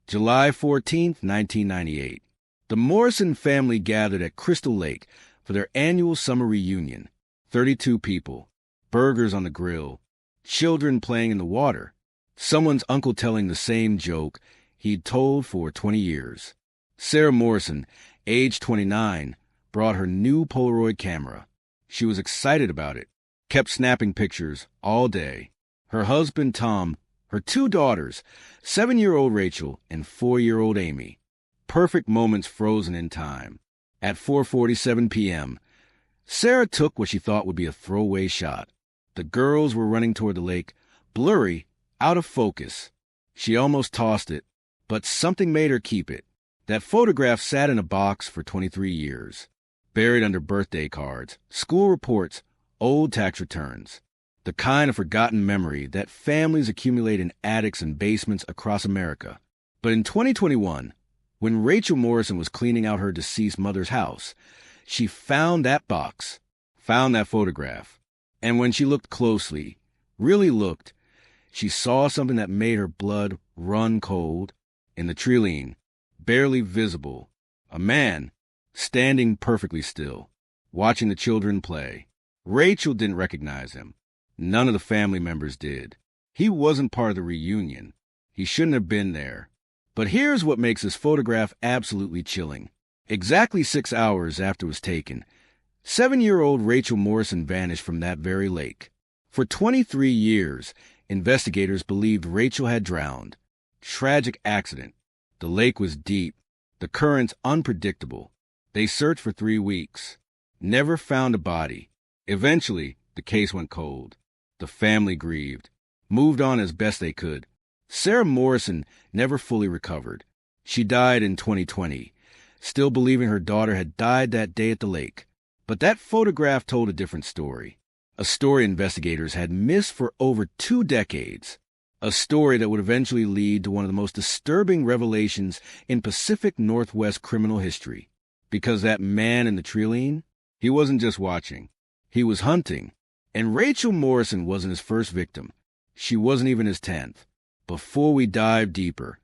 July 14, 1998. The Morrison family gathered at Crystal Lake for their annual summer reunion. 32 people, burgers on the grill, children playing in the water, someone's uncle telling the same joke he'd told for 20 years. Sarah Morrison, age 29, brought her new Polaroid camera. She was excited about it, kept snapping pictures all day. Her husband, Tom, her 2 daughters, 7-year-old Rachel and 4-year-old Amy. Perfect moments frozen in time. At 4:47 p.m., Sarah took what she thought would be a throwaway shot. The girls were running toward the lake, blurry, out of focus. She almost tossed it, but something made her keep it. That photograph sat in a box for 23 years, buried under birthday cards, school reports, old tax returns. The kind of forgotten memory that families accumulate in attics and basements across America. But in 2021, when Rachel Morrison was cleaning out her deceased mother's house, she found that box, found that photograph. And when she looked closely, really looked, she saw something that made her blood run cold. In the tree, barely visible, a man standing perfectly still, watching the children play. Rachel didn't recognize him. None of the family members did. He wasn't part of the reunion. He shouldn't have been there. But here's what makes this photograph absolutely chilling. Exactly 6 hours after it was taken, 7-year-old Rachel Morrison vanished from that very lake. For 23 years, investigators believed Rachel had drowned. Tragic accident. The lake was deep, the currents unpredictable. They searched for 3 weeks. Never found a body. Eventually, the case went cold. The family grieved, moved on as best they could. Sarah Morrison never fully recovered. She died in 2020, still believing her daughter had died that day at the lake. But that photograph told a different story. A story investigators had missed for over 2 decades. A story that would eventually lead to one of the most disturbing revelations in Pacific Northwest criminal history. Because that man in the tree, he wasn't just watching. He was hunting. And Rachel Morrison wasn't his first victim. She wasn't even his 10th. Before we dive deeper,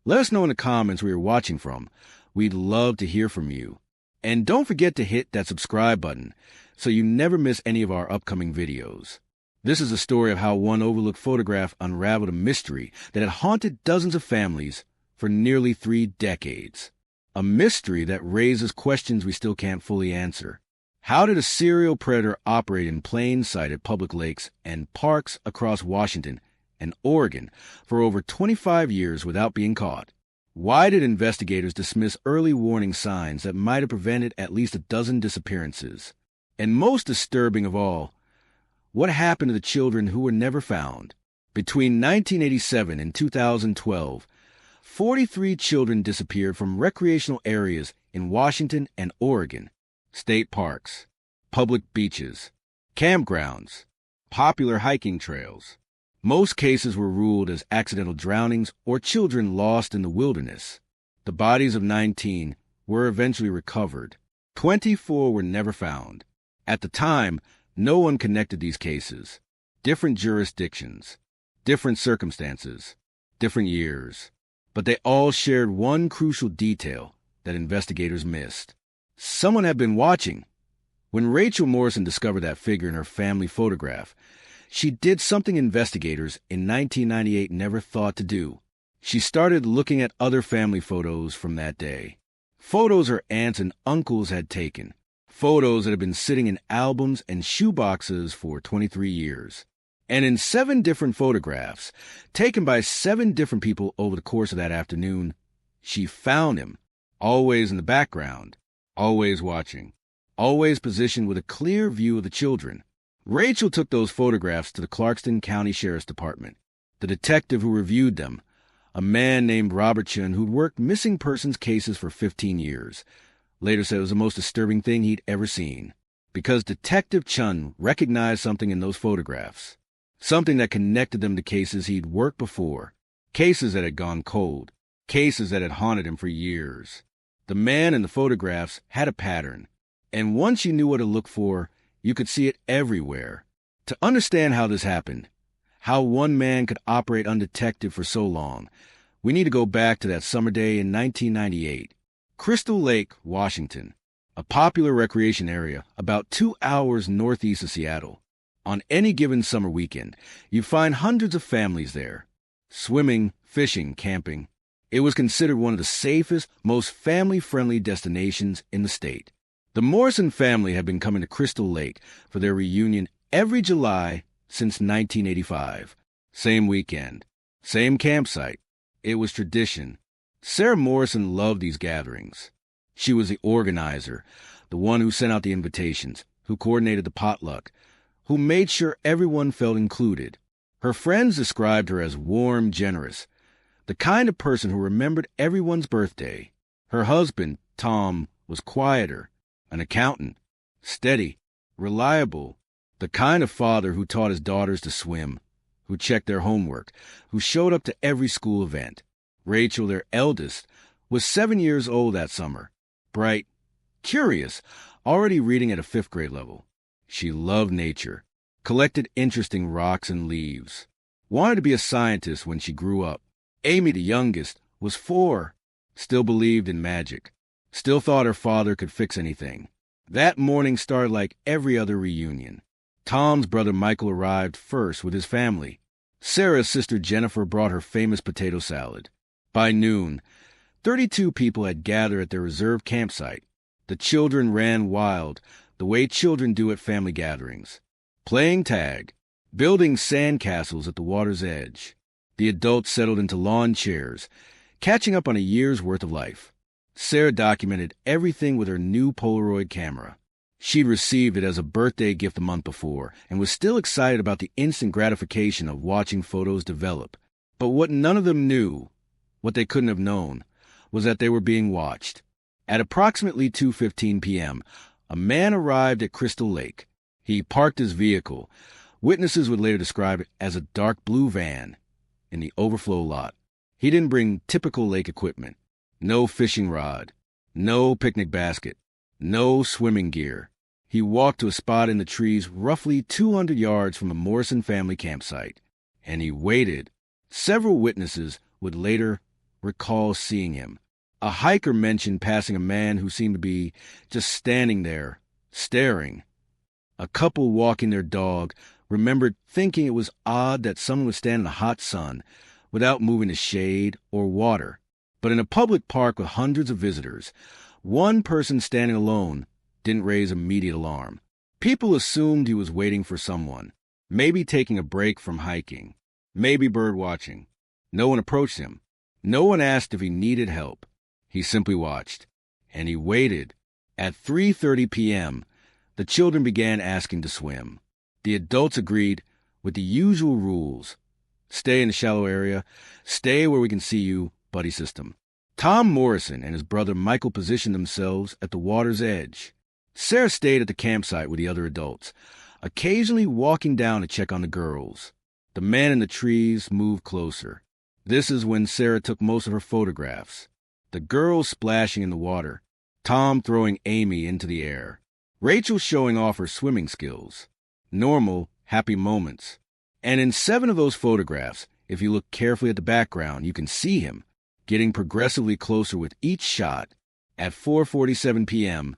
let us know in the comments where you're watching from. We'd love to hear from you. And don't forget to hit that subscribe button so you never miss any of our upcoming videos. This is a story of how one overlooked photograph unraveled a mystery that had haunted dozens of families for nearly 3 decades. A mystery that raises questions we still can't fully answer. How did a serial predator operate in plain sight at public lakes and parks across Washington and Oregon for over 25 years without being caught? Why did investigators dismiss early warning signs that might have prevented at least a dozen disappearances? And most disturbing of all, what happened to the children who were never found? Between 1987 and 2012, 43 children disappeared from recreational areas in Washington and Oregon. State parks, public beaches, campgrounds, popular hiking trails. Most cases were ruled as accidental drownings or children lost in the wilderness. The bodies of 19 were eventually recovered. 24 were never found. At the time, no one connected these cases. Different jurisdictions, different circumstances, different years. But they all shared one crucial detail that investigators missed. Someone had been watching. When Rachel Morrison discovered that figure in her family photograph, she did something investigators in 1998 never thought to do. She started looking at other family photos from that day. Photos her aunts and uncles had taken. Photos that had been sitting in albums and shoeboxes for 23 years. And in 7 different photographs, taken by 7 different people over the course of that afternoon, she found him, always in the background. Always watching, always positioned with a clear view of the children. Rachel took those photographs to the Clarkston County Sheriff's Department. The detective who reviewed them, a man named Robert Chun who'd worked missing persons cases for 15 years, later said it was the most disturbing thing he'd ever seen. Because Detective Chun recognized something in those photographs, something that connected them to cases he'd worked before, cases that had gone cold, cases that had haunted him for years. The man in the photographs had a pattern, and once you knew what to look for, you could see it everywhere. To understand how this happened, how one man could operate undetected for so long, We need to go back to that summer day in 1998. Crystal Lake, Washington, a popular recreation area about 2 hours northeast of Seattle. On any given summer weekend, you find hundreds of families there. Swimming, fishing, camping. It was considered one of the safest, most family-friendly destinations in the state. The Morrison family had been coming to Crystal Lake for their reunion every July since 1985. Same weekend, same campsite. It was tradition. Sarah Morrison loved these gatherings. She was the organizer, the one who sent out the invitations, who coordinated the potluck, who made sure everyone felt included. Her friends described her as warm, generous, the kind of person who remembered everyone's birthday. Her husband, Tom, was quieter, an accountant, steady, reliable, the kind of father who taught his daughters to swim, who checked their homework, who showed up to every school event. Rachel, their eldest, was 7 years old that summer, bright, curious, already reading at a 5th grade level. She loved nature, collected interesting rocks and leaves, wanted to be a scientist when she grew up. Amy, the youngest, was 4, still believed in magic, still thought her father could fix anything. That morning started like every other reunion. Tom's brother Michael arrived first with his family. Sarah's sister Jennifer brought her famous potato salad. By noon, 32 people had gathered at their reserved campsite. The children ran wild, the way children do at family gatherings, playing tag, building sandcastles at the water's edge. The adults settled into lawn chairs, catching up on a year's worth of life. Sarah documented everything with her new Polaroid camera. She'd received it as a birthday gift a month before and was still excited about the instant gratification of watching photos develop. But what none of them knew, what they couldn't have known, was that they were being watched. At approximately 2:15 p.m., a man arrived at Crystal Lake. He parked his vehicle. Witnesses would later describe it as a dark blue van in the overflow lot. He didn't bring typical lake equipment. No fishing rod, no picnic basket, no swimming gear. He walked to a spot in the trees roughly 200 yards from the Morrison family campsite, and he waited. Several witnesses would later recall seeing him. A hiker mentioned passing a man who seemed to be just standing there, staring. A couple walking their dog remembered thinking it was odd that someone would stand in the hot sun without moving to shade or water. But in a public park with hundreds of visitors, one person standing alone didn't raise immediate alarm. People assumed he was waiting for someone, maybe taking a break from hiking, maybe bird watching. No one approached him. No one asked if he needed help. He simply watched, and he waited. At 3:30 p.m., the children began asking to swim. The adults agreed with the usual rules. Stay in the shallow area, stay where we can see you, buddy system. Tom Morrison and his brother Michael positioned themselves at the water's edge. Sarah stayed at the campsite with the other adults, occasionally walking down to check on the girls. The man in the trees moved closer. This is when Sarah took most of her photographs. The girls splashing in the water, Tom throwing Amy into the air, Rachel showing off her swimming skills. Normal, happy moments. And in 7 of those photographs, if you look carefully at the background, you can see him getting progressively closer with each shot. At 4:47 p.m.,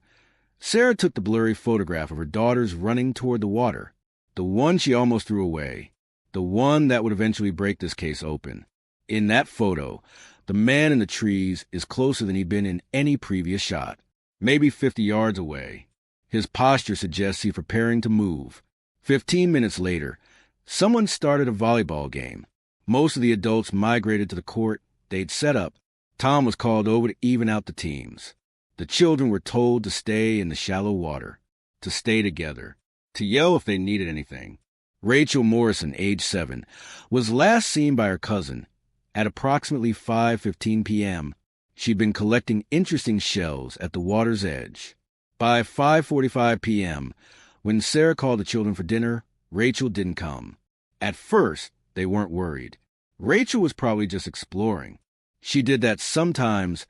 Sarah took the blurry photograph of her daughters running toward the water, the one she almost threw away, the one that would eventually break this case open. In that photo, the man in the trees is closer than he'd been in any previous shot, maybe 50 yards away. His posture suggests he's preparing to move. 15 minutes later, someone started a volleyball game. Most of the adults migrated to the court they'd set up. Tom was called over to even out the teams. The children were told to stay in the shallow water, to stay together, to yell if they needed anything. Rachel Morrison, age 7, was last seen by her cousin. At approximately 5:15 p.m., she'd been collecting interesting shells at the water's edge. By 5:45 p.m., when Sarah called the children for dinner, Rachel didn't come. At first, they weren't worried. Rachel was probably just exploring. She did that sometimes,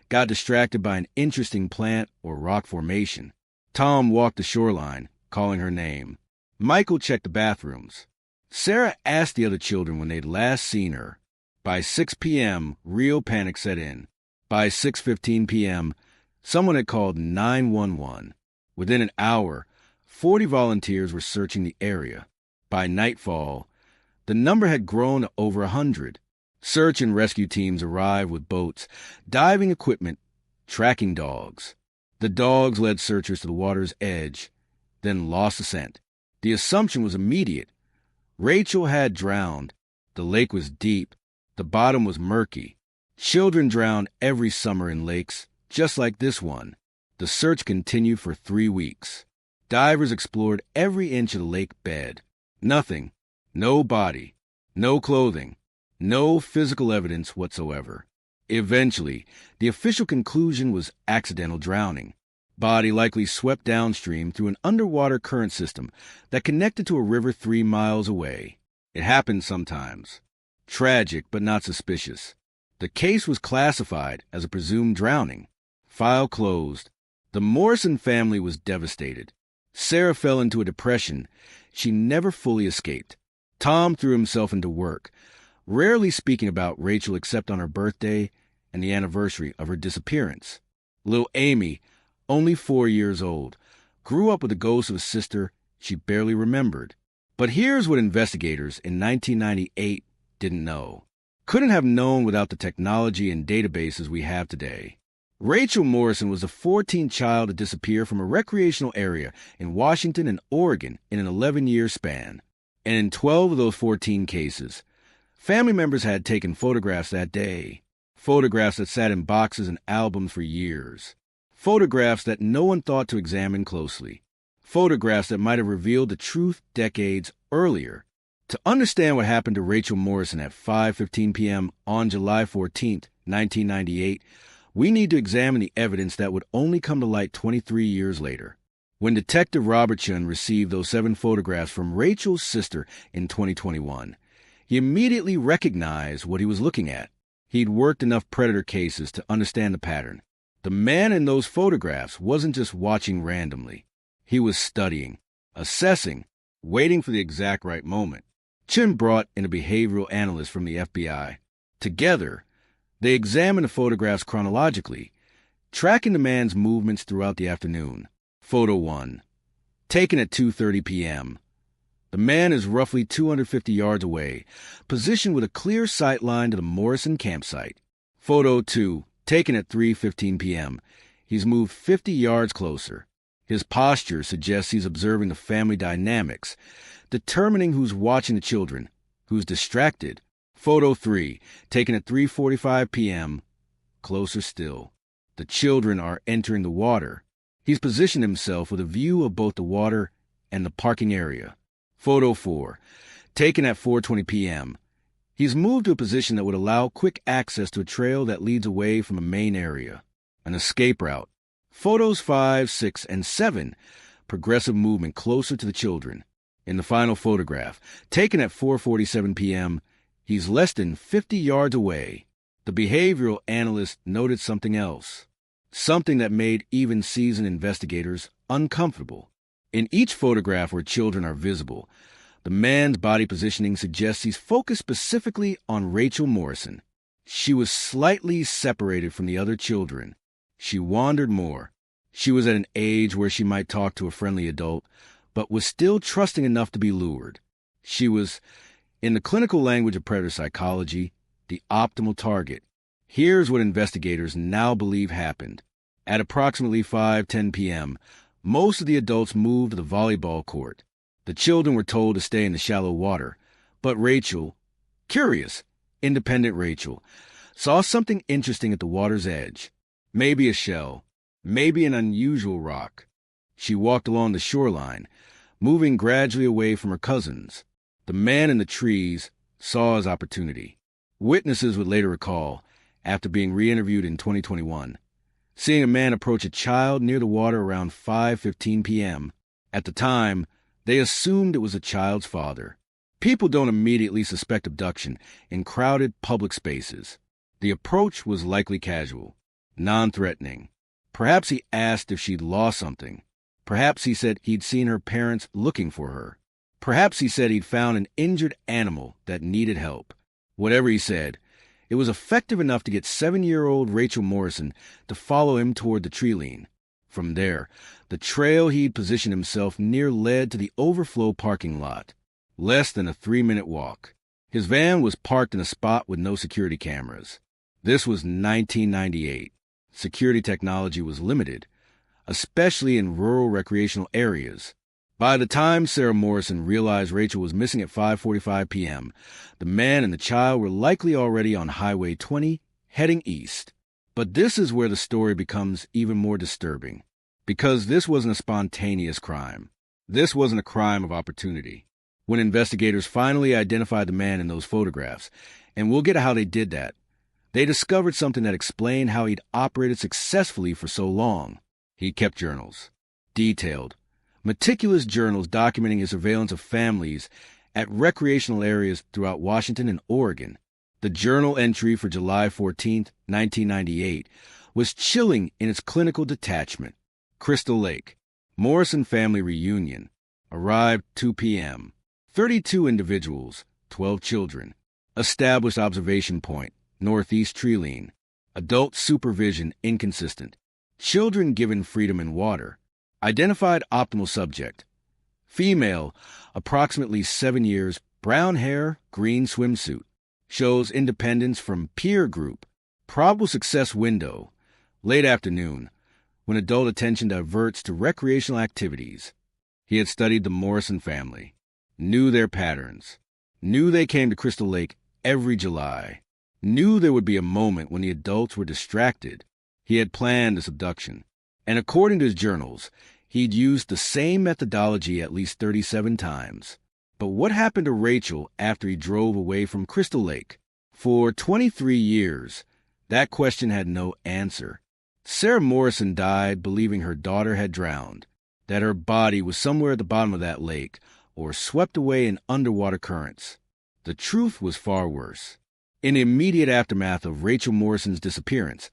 got distracted by an interesting plant or rock formation. Tom walked the shoreline, calling her name. Michael checked the bathrooms. Sarah asked the other children when they'd last seen her. By 6 p.m., real panic set in. By 6:15 p.m., someone had called 911. Within an hour, 40 volunteers were searching the area. By nightfall, the number had grown to over 100. Search and rescue teams arrived with boats, diving equipment, tracking dogs. The dogs led searchers to the water's edge, then lost the scent. The assumption was immediate. Rachel had drowned. The lake was deep. The bottom was murky. Children drown every summer in lakes, just like this one. The search continued for 3 weeks. Divers explored every inch of the lake bed. Nothing. No body. No clothing. No physical evidence whatsoever. Eventually, the official conclusion was accidental drowning. Body likely swept downstream through an underwater current system that connected to a river 3 miles away. It happened sometimes. Tragic, but not suspicious. The case was classified as a presumed drowning. File closed. The Morrison family was devastated. Sarah fell into a depression. She never fully escaped. Tom threw himself into work, rarely speaking about Rachel except on her birthday and the anniversary of her disappearance. Little Amy, only 4 years old, grew up with the ghost of a sister she barely remembered. But here's what investigators in 1998 didn't know. Couldn't have known without the technology and databases we have today. Rachel Morrison was the 14th child to disappear from a recreational area in Washington and Oregon in an 11-year span. And in 12 of those 14 cases, family members had taken photographs that day. Photographs that sat in boxes and albums for years. Photographs that no one thought to examine closely. Photographs that might have revealed the truth decades earlier. To understand what happened to Rachel Morrison at 5:15 p.m. on July 14, 1998, we need to examine the evidence that would only come to light 23 years later. When Detective Robertson received those 7 photographs from Rachel's sister in 2021, he immediately recognized what he was looking at. He'd worked enough predator cases to understand the pattern. The man in those photographs wasn't just watching randomly. He was studying, assessing, waiting for the exact right moment. Chin brought in a behavioral analyst from the FBI. Together, they examined the photographs chronologically, tracking the man's movements throughout the afternoon. Photo 1. Taken at 2:30 p.m. The man is roughly 250 yards away, positioned with a clear sight line to the Morrison campsite. Photo 2. Taken at 3:15 p.m. He's moved 50 yards closer. His posture suggests he's observing the family dynamics, determining who's watching the children, who's distracted. Photo 3. Taken at 3:45 p.m. Closer still. The children are entering the water. He's positioned himself with a view of both the water and the parking area. Photo 4. Taken at 4:20 p.m. He's moved to a position that would allow quick access to a trail that leads away from a main area, an escape route. Photos 5, 6, and 7. Progressive movement closer to the children. In the final photograph, taken at 4:47 p.m., he's less than 50 yards away. The behavioral analyst noted something else. Something that made even seasoned investigators uncomfortable. In each photograph where children are visible, the man's body positioning suggests he's focused specifically on Rachel Morrison. She was slightly separated from the other children. She wandered more. She was at an age where she might talk to a friendly adult, but was still trusting enough to be lured. She was, in the clinical language of predator psychology, the optimal target. Here's what investigators now believe happened. At approximately 5:10 p.m., most of the adults moved to the volleyball court. The children were told to stay in the shallow water, but Rachel, curious, independent Rachel, saw something interesting at the water's edge. Maybe a shell, maybe an unusual rock. She walked along the shoreline, moving gradually away from her cousins. The man in the trees saw his opportunity. Witnesses would later recall, after being re-interviewed in 2021, seeing a man approach a child near the water around 5:15 p.m. At the time, they assumed it was the child's father. People don't immediately suspect abduction in crowded public spaces. The approach was likely casual, non-threatening. Perhaps he asked if she'd lost something. Perhaps he said he'd seen her parents looking for her. Perhaps he said he'd found an injured animal that needed help. Whatever he said, It was effective enough to get 7-year-old Rachel Morrison to follow him toward the tree line. From there, the trail he'd positioned himself near led to the overflow parking lot. Less than a 3-minute walk. His van was parked in a spot with no security cameras. This was 1998. Security technology was limited, especially in rural recreational areas. By the time Sarah Morrison realized Rachel was missing at 5:45 p.m., the man and the child were likely already on Highway 20, heading east. But this is where the story becomes even more disturbing, because this wasn't a spontaneous crime. This wasn't a crime of opportunity. When investigators finally identified the man in those photographs, and we'll get to how they did that, they discovered something that explained how he'd operated successfully for so long. He kept journals. Detailed, meticulous journals documenting his surveillance of families at recreational areas throughout Washington and Oregon. The journal entry for July 14, 1998, was chilling in its clinical detachment. Crystal Lake, Morrison family reunion. Arrived 2 p.m. 32 individuals, 12 children. Established observation point, northeast tree line. Adult supervision inconsistent. Children given freedom and water. Identified optimal subject. Female, approximately 7 years, brown hair, green swimsuit. Shows independence from peer group. Probable success window. Late afternoon, when adult attention diverts to recreational activities. He had studied the Morrison family. Knew their patterns. Knew they came to Crystal Lake every July. Knew there would be a moment when the adults were distracted. He had planned this abduction. And according to his journals, he'd used the same methodology at least 37 times. But what happened to Rachel after he drove away from Crystal Lake? For 23 years, that question had no answer. Sarah Morrison died believing her daughter had drowned, that her body was somewhere at the bottom of that lake, or swept away in underwater currents. The truth was far worse. In the immediate aftermath of Rachel Morrison's disappearance,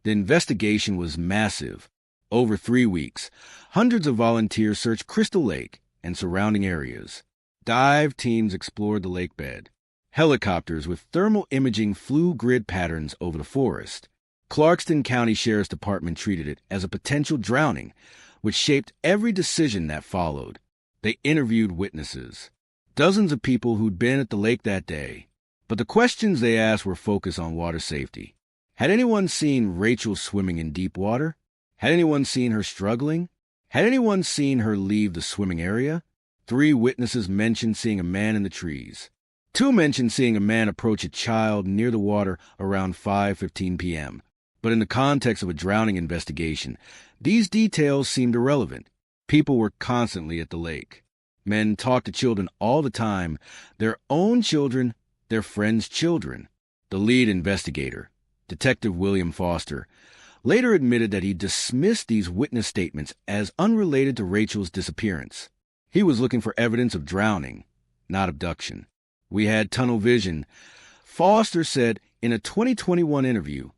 the investigation was massive. Over 3 weeks, hundreds of volunteers searched Crystal Lake and surrounding areas. Dive teams explored the lake bed. Helicopters with thermal imaging flew grid patterns over the forest. Clarkston County Sheriff's Department treated it as a potential drowning, which shaped every decision that followed. They interviewed witnesses, dozens of people who'd been at the lake that day. But the questions they asked were focused on water safety. Had anyone seen Rachel swimming in deep water? Had anyone seen her struggling? Had anyone seen her leave the swimming area? 3 witnesses mentioned seeing a man in the trees. 2 mentioned seeing a man approach a child near the water around 5:15 p.m. But in the context of a drowning investigation, these details seemed irrelevant. People were constantly at the lake. Men talked to children all the time, their own children, their friends' children. The lead investigator, Detective William Foster, later admitted that he dismissed these witness statements as unrelated to Rachel's disappearance. He was looking for evidence of drowning, not abduction. We had tunnel vision. Foster said in a 2021 interview,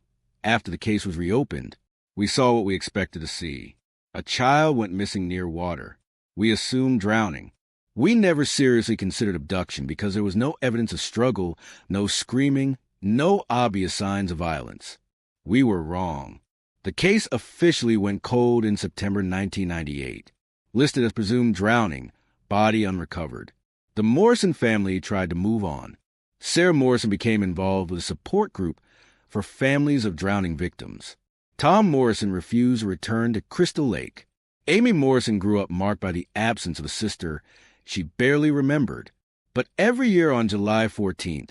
after the case was reopened, we saw what we expected to see. A child went missing near water. We assumed drowning. We never seriously considered abduction because there was no evidence of struggle, no screaming, no obvious signs of violence. We were wrong. The case officially went cold in September 1998, listed as presumed drowning, body unrecovered. The Morrison family tried to move on. Sarah Morrison became involved with a support group for families of drowning victims. Tom Morrison refused to return to Crystal Lake. Amy Morrison grew up marked by the absence of a sister she barely remembered. But every year on July 14th,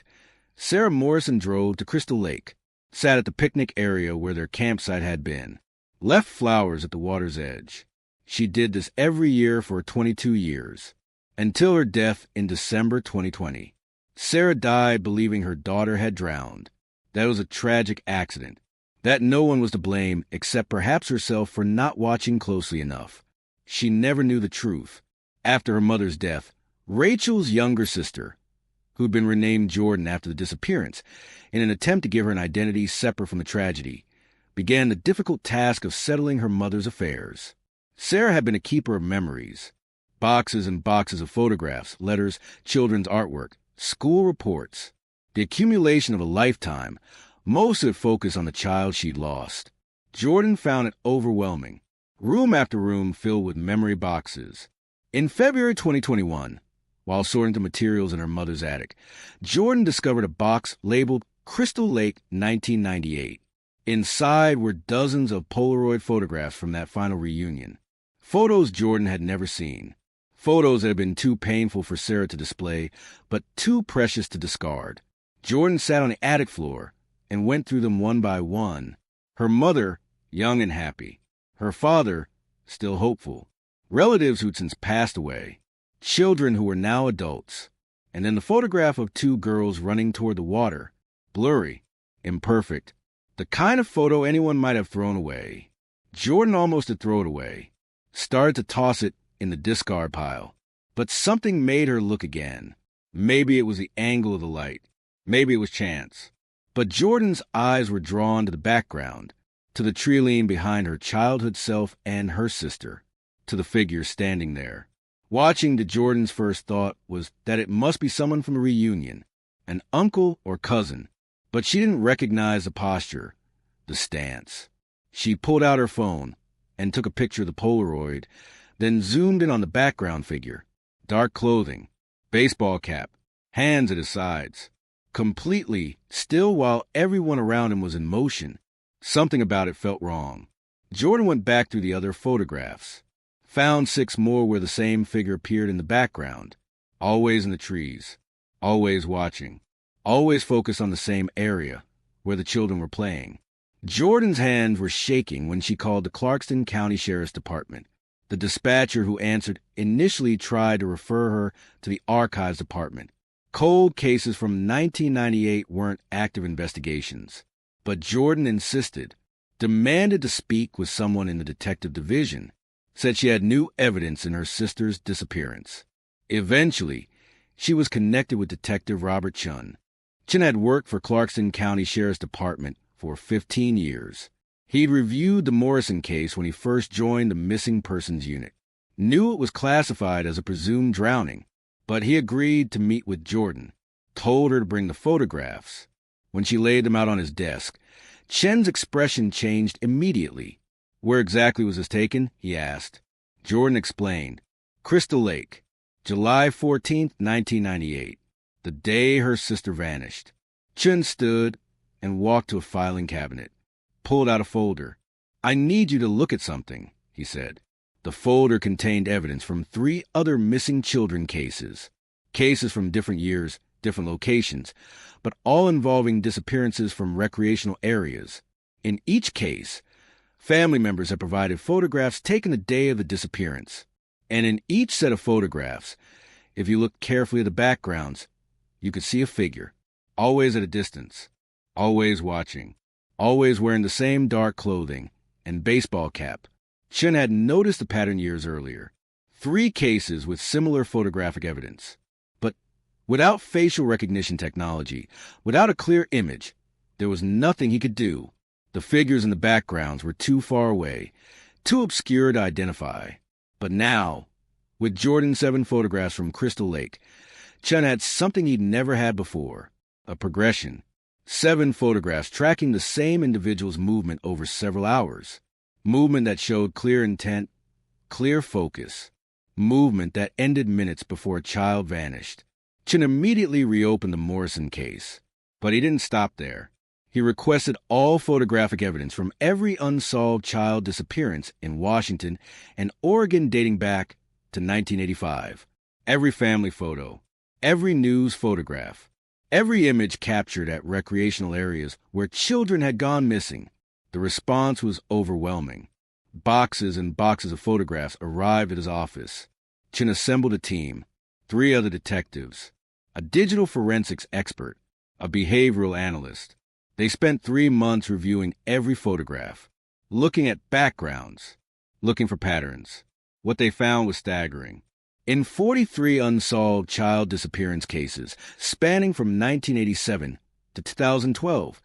Sarah Morrison drove to Crystal Lake, sat at the picnic area where their campsite had been, left flowers at the water's edge. She did this every year for 22 years, until her death in December 2020. Sarah died believing her daughter had drowned. That was a tragic accident, that no one was to blame except perhaps herself for not watching closely enough. She never knew the truth. After her mother's death, Rachel's younger sister, who'd been renamed Jordan after the disappearance, in an attempt to give her an identity separate from the tragedy, began the difficult task of settling her mother's affairs. Sarah had been a keeper of memories. Boxes and boxes of photographs, letters, children's artwork, school reports. The accumulation of a lifetime, most of it focused on the child she'd lost. Jordan found it overwhelming. Room after room filled with memory boxes. In February 2021, while sorting the materials in her mother's attic, Jordan discovered a box labeled Crystal Lake 1998. Inside were dozens of Polaroid photographs from that final reunion. Photos Jordan had never seen. Photos that had been too painful for Sarah to display, but too precious to discard. Jordan sat on the attic floor and went through them one by one. Her mother, young and happy. Her father, still hopeful. Relatives who'd since passed away. Children who were now adults. And then the photograph of two girls running toward the water. Blurry, imperfect. The kind of photo anyone might have thrown away. Jordan almost had thrown it away. Started to toss it in the discard pile. But something made her look again. Maybe it was the angle of the light. Maybe it was chance. But Jordan's eyes were drawn to the background, to the tree behind her childhood self and her sister, to the figure standing there. Watching to Jordan's first thought was that it must be someone from a reunion, an uncle or cousin, but she didn't recognize the posture, the stance. She pulled out her phone and took a picture of the Polaroid, then zoomed in on the background figure. Dark clothing, baseball cap, hands at his sides. Completely still while everyone around him was in motion. Something about it felt wrong. Jordan went back through the other photographs. Found 6 more where the same figure appeared in the background. Always in the trees. Always watching. Always focused on the same area, where the children were playing. Jordan's hands were shaking when she called the Clarkston County Sheriff's Department. The dispatcher who answered initially tried to refer her to the Archives Department. Cold cases from 1998 weren't active investigations. But Jordan insisted, demanded to speak with someone in the detective division, said she had new evidence in her sister's disappearance. Eventually, she was connected with Detective Robert Chun. Chun had worked for Clarkston County Sheriff's Department for 15 years. He'd reviewed the Morrison case when he first joined the Missing Persons Unit. Knew it was classified as a presumed drowning, but he agreed to meet with Jordan, told her to bring the photographs. When she laid them out on his desk, Chen's expression changed immediately. Where exactly was this taken? He asked. Jordan explained. Crystal Lake, July 14th, 1998, the day her sister vanished. Chen stood and walked to a filing cabinet, pulled out a folder. I need you to look at something, he said. The folder contained evidence from 3 other missing children cases. Cases from different years, different locations, but all involving disappearances from recreational areas. In each case, family members had provided photographs taken the day of the disappearance. And in each set of photographs, if you looked carefully at the backgrounds, you could see a figure, always at a distance, always watching, always wearing the same dark clothing and baseball cap. Chen had noticed the pattern years earlier. 3 cases with similar photographic evidence. But without facial recognition technology, without a clear image, there was nothing he could do. The figures in the backgrounds were too far away, too obscure to identify. But now, with Jordan's 7 photographs from Crystal Lake, Chen had something he'd never had before, a progression. 7 photographs tracking the same individual's movement over several hours. Movement that showed clear intent, clear focus. Movement that ended minutes before a child vanished. Chen immediately reopened the Morrison case. But he didn't stop there. He requested all photographic evidence from every unsolved child disappearance in Washington and Oregon dating back to 1985. Every family photo, every news photograph, every image captured at recreational areas where children had gone missing. The response was overwhelming. Boxes and boxes of photographs arrived at his office. Chen assembled a team, 3 other detectives, a digital forensics expert, a behavioral analyst. They spent 3 months reviewing every photograph, looking at backgrounds, looking for patterns. What they found was staggering. In 43 unsolved child disappearance cases spanning from 1987 to 2012,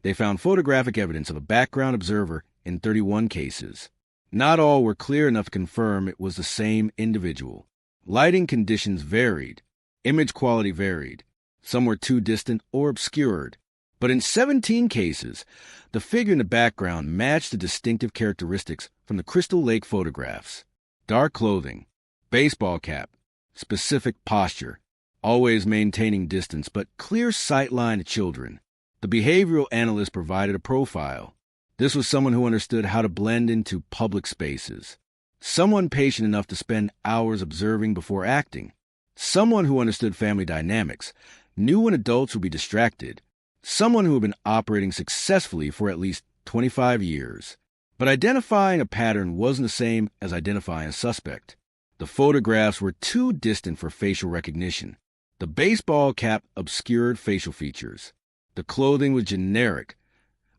they found photographic evidence of a background observer in 31 cases. Not all were clear enough to confirm it was the same individual. Lighting conditions varied. Image quality varied. Some were too distant or obscured. But in 17 cases, the figure in the background matched the distinctive characteristics from the Crystal Lake photographs. Dark clothing, baseball cap, specific posture, always maintaining distance but clear sightline to children. The behavioral analyst provided a profile. This was someone who understood how to blend into public spaces. Someone patient enough to spend hours observing before acting. Someone who understood family dynamics, knew when adults would be distracted. Someone who had been operating successfully for at least 25 years. But identifying a pattern wasn't the same as identifying a suspect. The photographs were too distant for facial recognition. The baseball cap obscured facial features. The clothing was generic,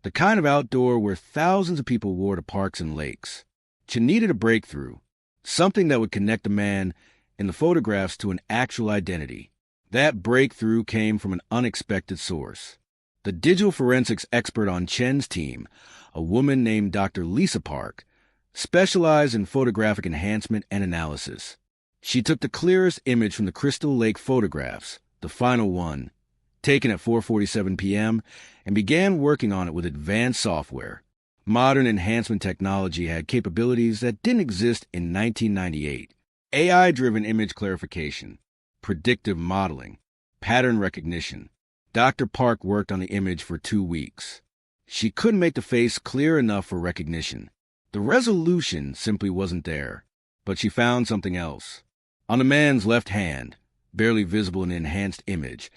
the kind of outdoor where thousands of people wore to parks and lakes. She needed a breakthrough, something that would connect the man in the photographs to an actual identity. That breakthrough came from an unexpected source. The digital forensics expert on Chen's team, a woman named Dr. Lisa Park, specialized in photographic enhancement and analysis. She took the clearest image from the Crystal Lake photographs, the final one, taken at 4:47 p.m., and began working on it with advanced software. Modern enhancement technology had capabilities that didn't exist in 1998. AI-driven image clarification, predictive modeling, pattern recognition. Dr. Park worked on the image for 2 weeks. She couldn't make the face clear enough for recognition. The resolution simply wasn't there. But she found something else. On the man's left hand, barely visible in the enhanced image,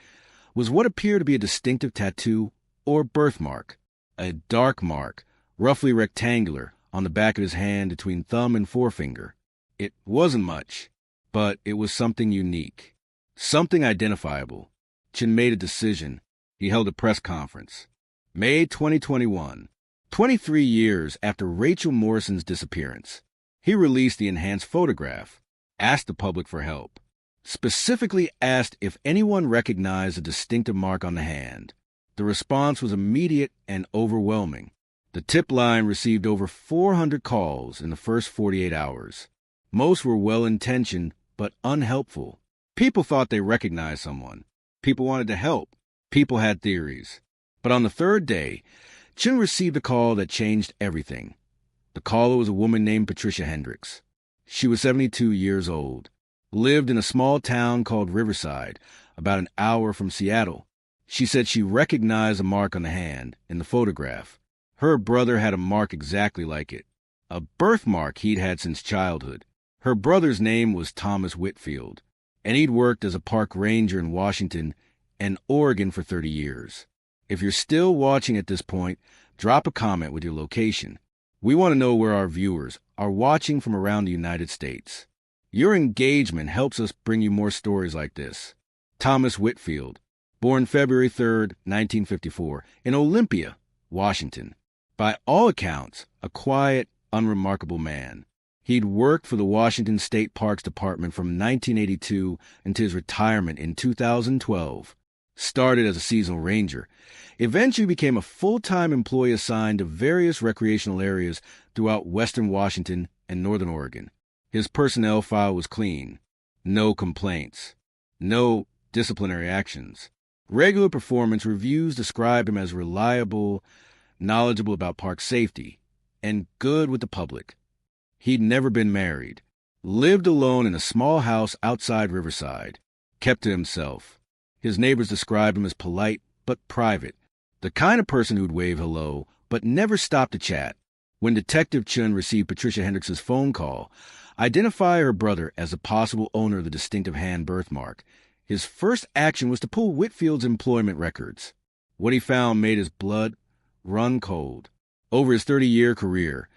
was what appeared to be a distinctive tattoo or birthmark, a dark mark, roughly rectangular, on the back of his hand between thumb and forefinger. It wasn't much, but it was something unique, something identifiable. Chen made a decision. He held a press conference. May 2021, 23 years after Rachel Morrison's disappearance. He released the enhanced photograph, asked the public for help, specifically asked if anyone recognized a distinctive mark on the hand. The response was immediate and overwhelming. The tip line received over 400 calls in the first 48 hours. Most were well-intentioned but unhelpful. People thought they recognized someone. People wanted to help. People had theories. But on the third day, Chen received a call that changed everything. The caller was a woman named Patricia Hendricks. She was 72 years old, lived in a small town called Riverside, about an hour from Seattle. She said she recognized a mark on the hand in the photograph. Her brother had a mark exactly like it, a birthmark he'd had since childhood. Her brother's name was Thomas Whitfield, and he'd worked as a park ranger in Washington and Oregon for 30 years. If you're still watching at this point, drop a comment with your location. We want to know where our viewers are watching from around the United States. Your engagement helps us bring you more stories like this. Thomas Whitfield, born February 3, 1954, in Olympia, Washington. By all accounts, a quiet, unremarkable man. He'd worked for the Washington State Parks Department from 1982 until his retirement in 2012. Started as a seasonal ranger, eventually became a full-time employee assigned to various recreational areas throughout western Washington and northern Oregon. His personnel file was clean. No complaints. No disciplinary actions. Regular performance reviews describe him as reliable, knowledgeable about park safety, and good with the public. He'd never been married, lived alone in a small house outside Riverside, kept to himself. His neighbors described him as polite but private, the kind of person who'd wave hello but never stop to chat. When Detective Chun received Patricia Hendricks' phone call, identifying her brother as the possible owner of the distinctive hand birthmark, his first action was to pull Whitfield's employment records. What he found made his blood run cold. Over his 30-year career,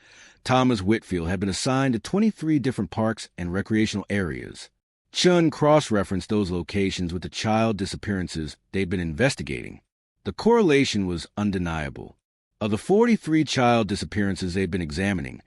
Thomas Whitfield had been assigned to 23 different parks and recreational areas. Chun cross-referenced those locations with the child disappearances they'd been investigating. The correlation was undeniable. Of the 43 child disappearances they'd been examining,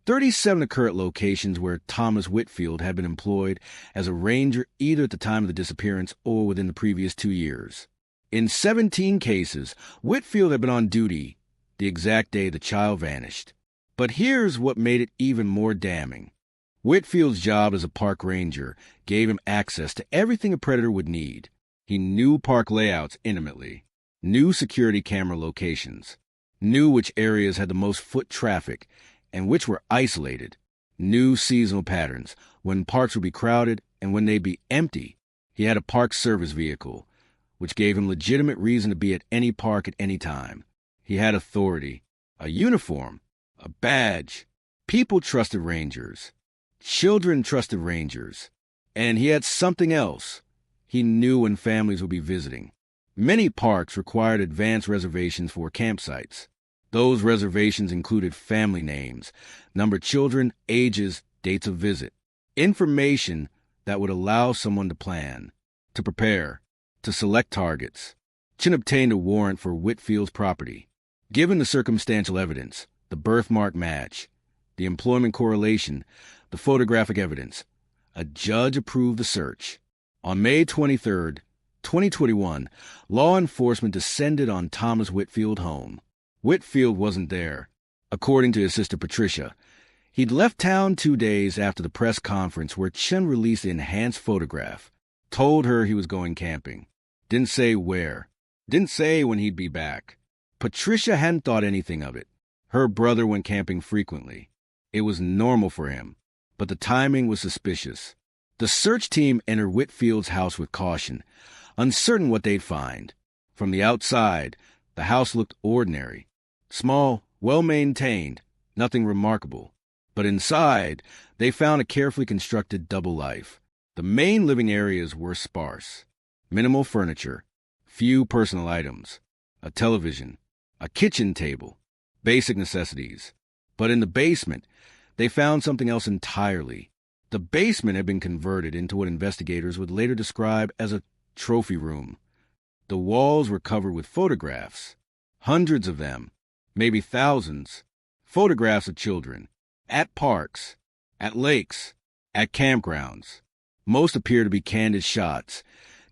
37 occur at locations where Thomas Whitfield had been employed as a ranger either at the time of the disappearance or within the previous 2 years. In 17 cases, Whitfield had been on duty the exact day the child vanished. But here's what made it even more damning. Whitfield's job as a park ranger gave him access to everything a predator would need. He knew park layouts intimately, knew security camera locations, knew which areas had the most foot traffic and which were isolated, knew seasonal patterns, when parks would be crowded and when they'd be empty. He had a park service vehicle, which gave him legitimate reason to be at any park at any time. He had authority, a uniform, a badge. People trusted rangers. Children trusted rangers. And he had something else. He knew when families would be visiting. Many parks required advance reservations for campsites. Those reservations included family names, numbered children, ages, dates of visit, information that would allow someone to plan, to prepare, to select targets. Chin obtained a warrant for Whitfield's property. Given the circumstantial evidence, the birthmark match, the employment correlation, the photographic evidence, a judge approved the search. On May 23, 2021, law enforcement descended on Thomas Whitfield's home. Whitfield wasn't there. According to his sister Patricia, he'd left town 2 days after the press conference where Chen released the enhanced photograph, told her he was going camping. Didn't say where. Didn't say when he'd be back. Patricia hadn't thought anything of it. Her brother went camping frequently. It was normal for him, but the timing was suspicious. The search team entered Whitfield's house with caution, uncertain what they'd find. From the outside, the house looked ordinary. Small, well-maintained, nothing remarkable. But inside, they found a carefully constructed double life. The main living areas were sparse. Minimal furniture, few personal items, a television, a kitchen table, basic necessities. But in the basement, they found something else entirely. The basement had been converted into what investigators would later describe as a trophy room. The walls were covered with photographs, hundreds of them, maybe thousands, photographs of children, at parks, at lakes, at campgrounds. Most appear to be candid shots,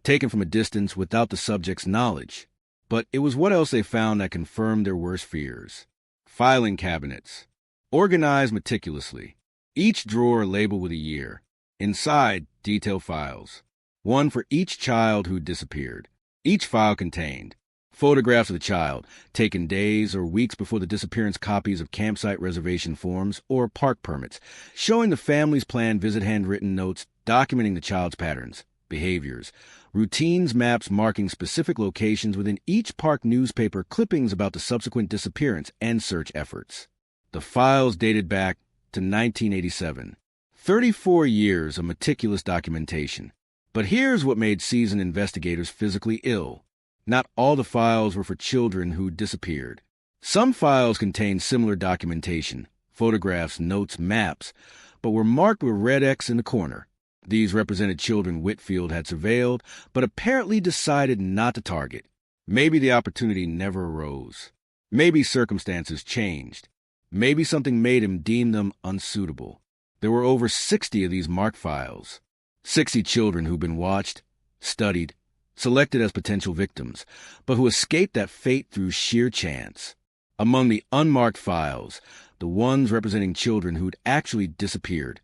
taken from a distance without the subject's knowledge. But it was what else they found that confirmed their worst fears. Filing cabinets, organized meticulously, each drawer labeled with a year. Inside, detailed files, one for each child who disappeared. Each file contained photographs of the child, taken days or weeks before the disappearance, copies of campsite reservation forms or park permits, showing the family's planned visit, handwritten notes documenting the child's patterns, behaviors, routines, maps marking specific locations within each park, newspaper clippings about the subsequent disappearance and search efforts. The files dated back to 1987. 34 years of meticulous documentation. But here's what made seasoned investigators physically ill. Not all the files were for children who disappeared. Some files contained similar documentation, photographs, notes, maps, but were marked with red X in the corner. These represented children Whitfield had surveilled, but apparently decided not to target. Maybe the opportunity never arose. Maybe circumstances changed. Maybe something made him deem them unsuitable. There were over 60 of these marked files. 60 children who'd been watched, studied, selected as potential victims, but who escaped that fate through sheer chance. Among the unmarked files, the ones representing children who'd actually disappeared,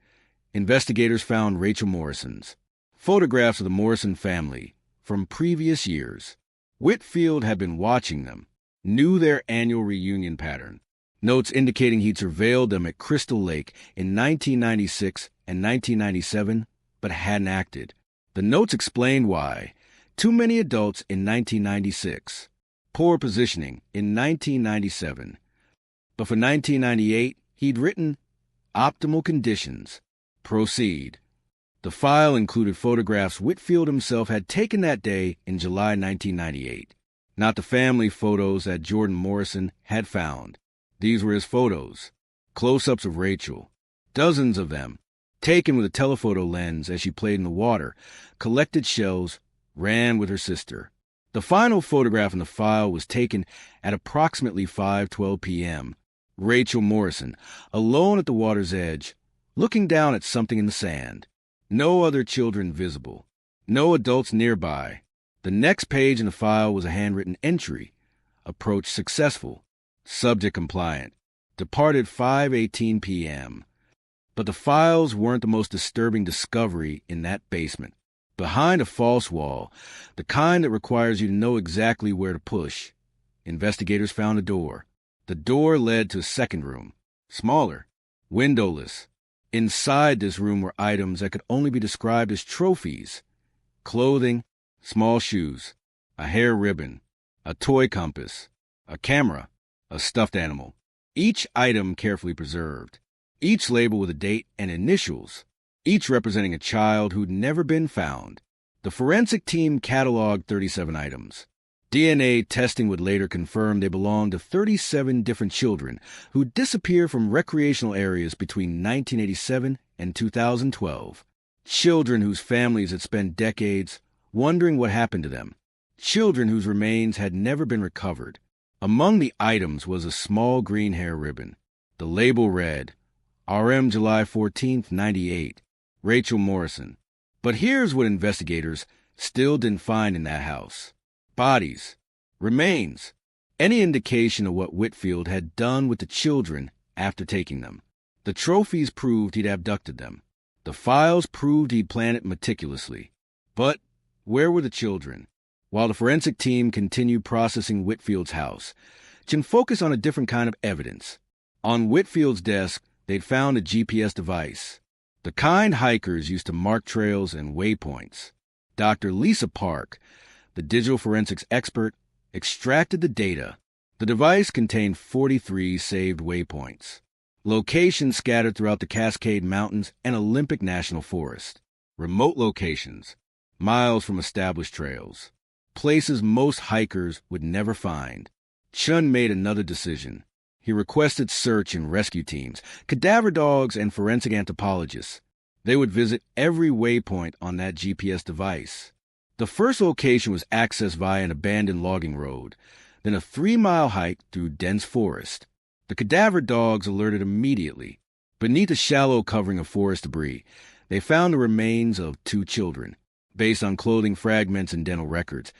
investigators found Rachel Morrison's, photographs of the Morrison family from previous years. Whitfield had been watching them, knew their annual reunion pattern, notes indicating he'd surveilled them at Crystal Lake in 1996 and 1997, but hadn't acted. The notes explained why. Too many adults in 1996. Poor positioning in 1997. But for 1998, he'd written optimal conditions. Proceed. The file included photographs Whitfield himself had taken that day in July 1998. Not the family photos that Jordan Morrison had found. These were his photos. Close-ups of Rachel. Dozens of them. Taken with a telephoto lens as she played in the water, collected shells, ran with her sister. The final photograph in the file was taken at approximately 5:12 p.m. Rachel Morrison, alone at the water's edge, looking down at something in the sand. No other children visible. No adults nearby. The next page in the file was a handwritten entry. Approach successful. Subject compliant. Departed 5:18 p.m. But the files weren't the most disturbing discovery in that basement. Behind a false wall, the kind that requires you to know exactly where to push, investigators found a door. The door led to a second room, smaller, windowless. Inside this room were items that could only be described as trophies: clothing, small shoes, a hair ribbon, a toy compass, a camera, a stuffed animal. Each item carefully preserved, each labeled with a date and initials, each representing a child who'd never been found. The forensic team cataloged 37 items. DNA testing would later confirm they belonged to 37 different children who disappeared from recreational areas between 1987 and 2012. Children whose families had spent decades wondering what happened to them. Children whose remains had never been recovered. Among the items was a small green hair ribbon. The label read, RM July 14, 98, Rachel Morrison. But here's what investigators still didn't find in that house: bodies, remains, any indication of what Whitfield had done with the children after taking them. The trophies proved he'd abducted them. The files proved he'd planned it meticulously. But where were the children? While the forensic team continued processing Whitfield's house, Chen focused on a different kind of evidence. On Whitfield's desk, they'd found a GPS device, the kind hikers used to mark trails and waypoints. Dr. Lisa Park, the digital forensics expert, extracted the data. The device contained 43 saved waypoints, locations scattered throughout the Cascade Mountains and Olympic National Forest, remote locations, miles from established trails, places most hikers would never find. Chun made another decision. He requested search and rescue teams, cadaver dogs, and forensic anthropologists. They would visit every waypoint on that GPS device. The first location was accessed via an abandoned logging road, then a 3-mile hike through dense forest. The cadaver dogs alerted immediately. Beneath a shallow covering of forest debris, they found the remains of 2 children. Based on clothing fragments and dental records,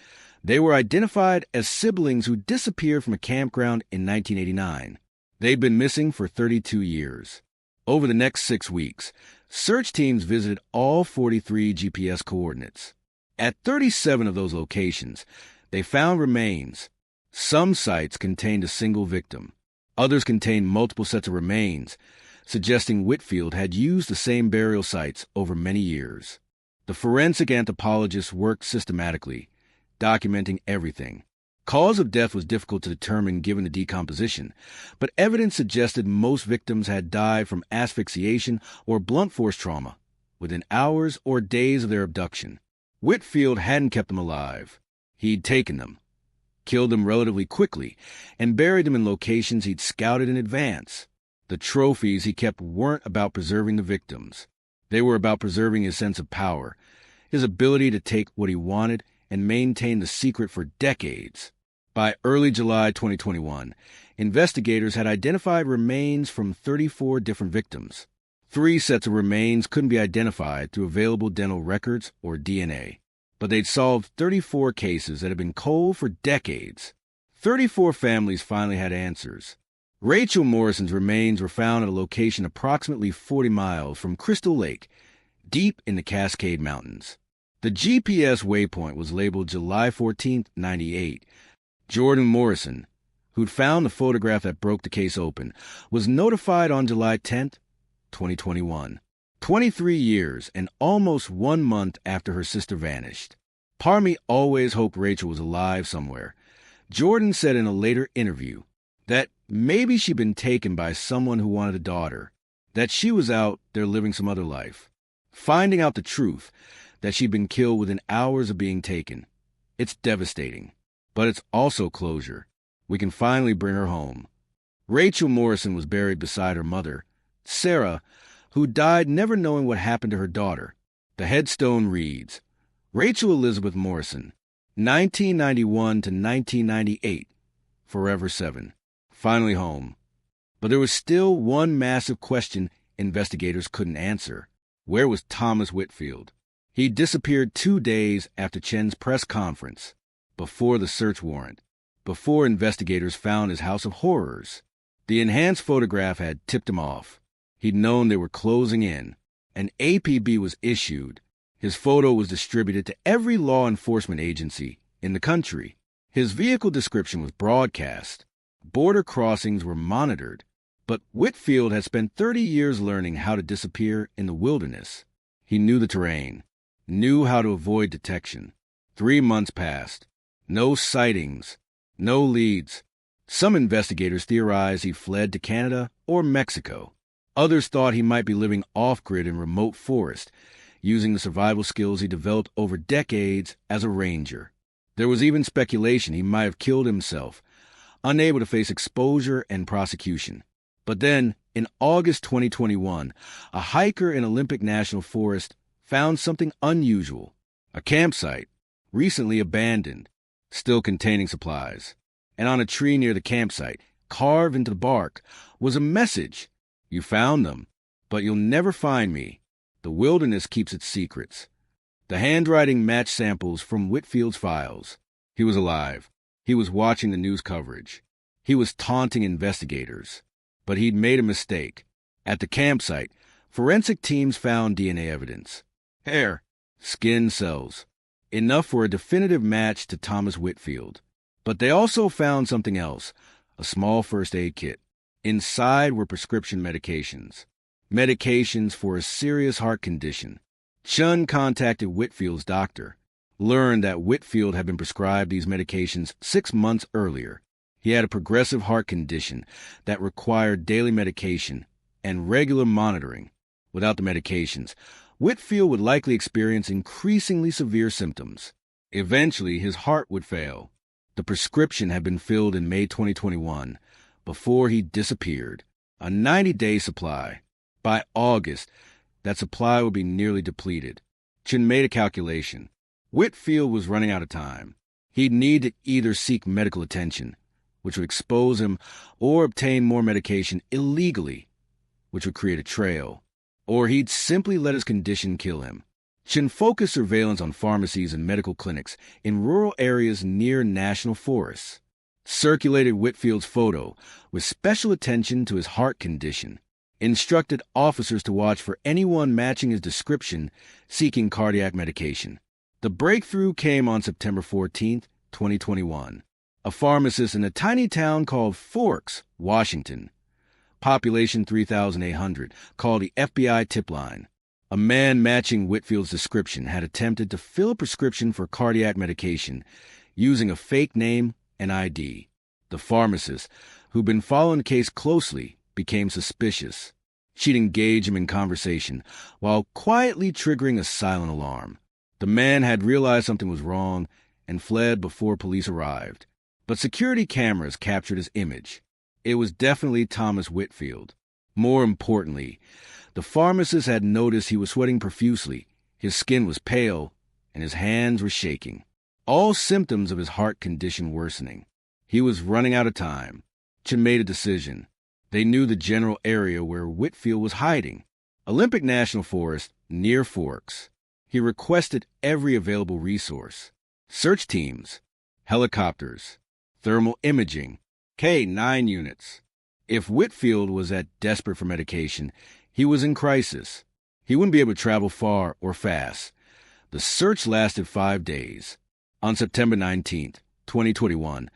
they were identified as siblings who disappeared from a campground in 1989. They'd been missing for 32 years. Over the next 6 weeks, search teams visited all 43 GPS coordinates. At 37 of those locations, they found remains. Some sites contained a single victim. Others contained multiple sets of remains, suggesting Whitfield had used the same burial sites over many years. The forensic anthropologists worked systematically, documenting everything. Cause of death was difficult to determine given the decomposition, but evidence suggested most victims had died from asphyxiation or blunt force trauma within hours or days of their abduction. Whitfield hadn't kept them alive. He'd taken them, killed them relatively quickly, and buried them in locations he'd scouted in advance. The trophies he kept weren't about preserving the victims. They were about preserving his sense of power, his ability to take what he wanted and maintain the secret for decades. By early July 2021, investigators had identified remains from 34 different victims. 3 sets of remains couldn't be identified through available dental records or DNA, but they'd solved 34 cases that had been cold for decades. 34 families finally had answers. Rachel Morrison's remains were found at a location approximately 40 miles from Crystal Lake, deep in the Cascade Mountains. The GPS waypoint was labeled July 14, 98. Jordan Morrison, who'd found the photograph that broke the case open, was notified on July 10, 2021. 23 years and almost 1 month after her sister vanished. Part of me always hoped Rachel was alive somewhere. Jordan said in a later interview that maybe she'd been taken by someone who wanted a daughter, that she was out there living some other life. Finding out the truth, that she'd been killed within hours of being taken. It's devastating, but it's also closure. We can finally bring her home. Rachel Morrison was buried beside her mother, Sarah, who died never knowing what happened to her daughter. The headstone reads, Rachel Elizabeth Morrison, 1991 to 1998, forever 7. Finally home. But there was still one massive question investigators couldn't answer. Where was Thomas Whitfield? He disappeared 2 days after Chen's press conference, before the search warrant, before investigators found his house of horrors. The enhanced photograph had tipped him off. He'd known they were closing in. An APB was issued. His photo was distributed to every law enforcement agency in the country. His vehicle description was broadcast. Border crossings were monitored. But Whitfield had spent 30 years learning how to disappear in the wilderness. He knew the terrain, knew how to avoid detection. 3 months passed. No sightings, no leads. Some investigators theorized he fled to Canada or Mexico. Others thought he might be living off-grid in remote forest, using the survival skills he developed over decades as a ranger. There was even speculation he might have killed himself, unable to face exposure and prosecution. But then, in August 2021, a hiker in Olympic National Forest found something unusual. A campsite, recently abandoned, still containing supplies. And on a tree near the campsite, carved into the bark, was a message. You found them, but you'll never find me. The wilderness keeps its secrets. The handwriting matched samples from Whitfield's files. He was alive. He was watching the news coverage. He was taunting investigators. But he'd made a mistake. At the campsite, forensic teams found DNA evidence. Hair, skin cells. Enough for a definitive match to Thomas Whitfield. But they also found something else, a small first aid kit. Inside were prescription medications. Medications for a serious heart condition. Chun contacted Whitfield's doctor, learned that Whitfield had been prescribed these medications 6 months earlier. He had a progressive heart condition that required daily medication and regular monitoring. Without the medications, Whitfield would likely experience increasingly severe symptoms. Eventually, his heart would fail. The prescription had been filled in May 2021, before he disappeared. A 90-day supply. By August, that supply would be nearly depleted. Chin made a calculation. Whitfield was running out of time. He'd need to either seek medical attention, which would expose him, or obtain more medication illegally, which would create a trail, or he'd simply let his condition kill him. Chin focused surveillance on pharmacies and medical clinics in rural areas near national forests, circulated Whitfield's photo with special attention to his heart condition, instructed officers to watch for anyone matching his description seeking cardiac medication. The breakthrough came on September 14, 2021. A pharmacist in a tiny town called Forks, Washington, population 3,800, called the FBI tip line. A man matching Whitfield's description had attempted to fill a prescription for cardiac medication using a fake name and ID. The pharmacist, who'd been following the case closely, became suspicious. She'd engage him in conversation while quietly triggering a silent alarm. The man had realized something was wrong and fled before police arrived. But security cameras captured his image. It was definitely Thomas Whitfield. More importantly, the pharmacist had noticed he was sweating profusely, his skin was pale, and his hands were shaking. All symptoms of his heart condition worsening. He was running out of time. Chin made a decision. They knew the general area where Whitfield was hiding. Olympic National Forest, near Forks. He requested every available resource. Search teams, helicopters, thermal imaging, K-9 units. If Whitfield was that desperate for medication, he was in crisis. He wouldn't be able to travel far or fast. The search lasted 5 days. On September 19, 2021,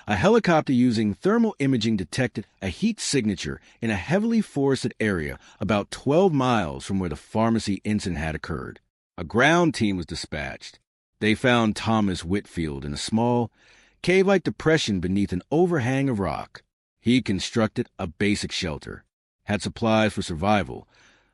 a helicopter using thermal imaging detected a heat signature in a heavily forested area about 12 miles from where the pharmacy incident had occurred. A ground team was dispatched. They found Thomas Whitfield in a small, cave-like depression beneath an overhang of rock. He constructed a basic shelter, had supplies for survival,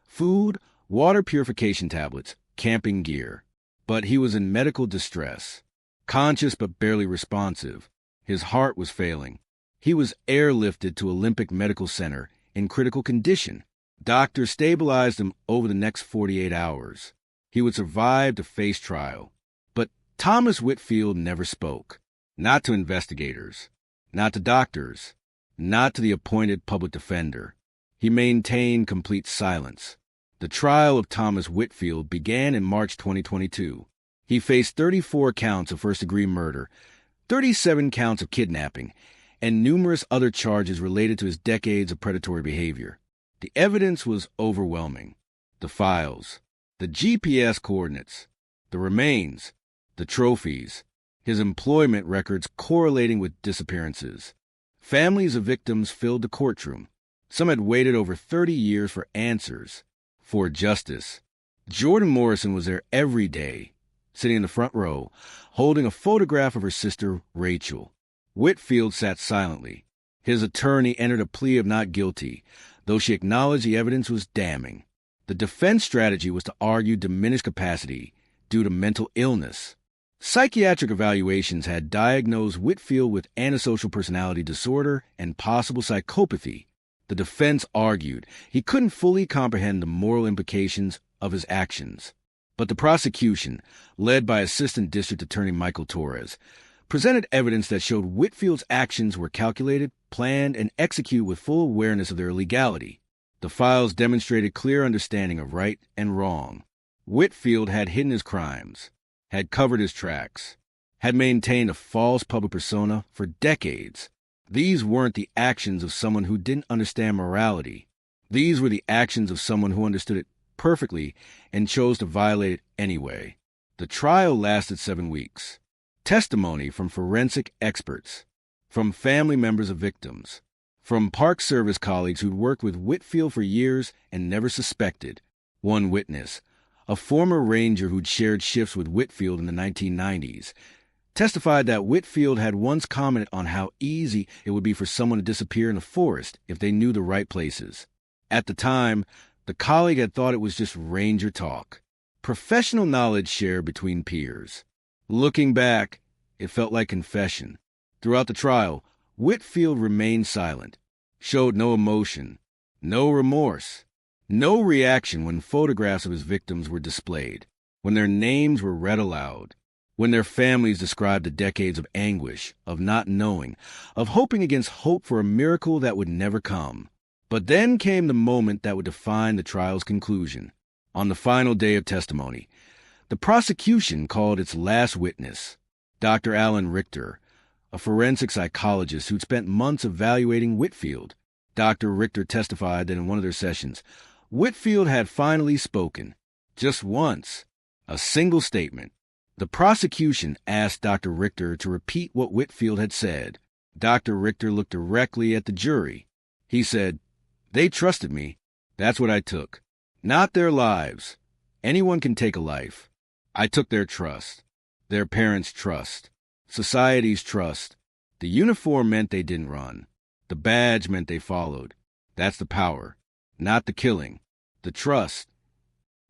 food, water purification tablets, camping gear. But he was in medical distress, conscious but barely responsive. His heart was failing. He was airlifted to Olympic Medical Center in critical condition. Doctors stabilized him over the next 48 hours. He would survive to face trial. But Thomas Whitfield never spoke. Not to investigators, not to doctors, not to the appointed public defender. He maintained complete silence. The trial of Thomas Whitfield began in March 2022. He faced 34 counts of first-degree murder, 37 counts of kidnapping, and numerous other charges related to his decades of predatory behavior. The evidence was overwhelming. The files, The GPS coordinates, the remains, the trophies, his employment records correlating with disappearances. Families of victims filled the courtroom. Some had waited over 30 years for answers, for justice. Jordan Morrison was there every day, sitting in the front row, holding a photograph of her sister, Rachel. Whitfield sat silently. His attorney entered a plea of not guilty, though she acknowledged the evidence was damning. The defense strategy was to argue diminished capacity due to mental illness. Psychiatric evaluations had diagnosed Whitfield with antisocial personality disorder and possible psychopathy. The defense argued he couldn't fully comprehend the moral implications of his actions. But the prosecution, led by Assistant District Attorney Michael Torres, presented evidence that showed Whitfield's actions were calculated, planned, and executed with full awareness of their illegality. The files demonstrated clear understanding of right and wrong. Whitfield had hidden his crimes, had covered his tracks, had maintained a false public persona for decades. These weren't the actions of someone who didn't understand morality. These were the actions of someone who understood it perfectly and chose to violate it anyway. The trial lasted 7 weeks. Testimony from forensic experts, from family members of victims, from Park Service colleagues who'd worked with Whitfield for years and never suspected. One witness, a former ranger who'd shared shifts with Whitfield in the 1990s, testified that Whitfield had once commented on how easy it would be for someone to disappear in the forest if they knew the right places. At the time, the colleague had thought it was just ranger talk, professional knowledge shared between peers. Looking back, it felt like confession. Throughout the trial, Whitfield remained silent, showed no emotion, no remorse, no reaction when photographs of his victims were displayed, when their names were read aloud, when their families described the decades of anguish, of not knowing, of hoping against hope for a miracle that would never come. But then came the moment that would define the trial's conclusion. On the final day of testimony, the prosecution called its last witness, Dr. Alan Richter, a forensic psychologist who'd spent months evaluating Whitfield. Dr. Richter testified that in one of their sessions, Whitfield had finally spoken, just once, a single statement. The prosecution asked Dr. Richter to repeat what Whitfield had said. Dr. Richter looked directly at the jury. He said, "They trusted me. That's what I took. Not their lives. Anyone can take a life. I took their trust, their parents' trust, society's trust. The uniform meant they didn't run. The badge meant they followed. That's the power, not the killing, the trust."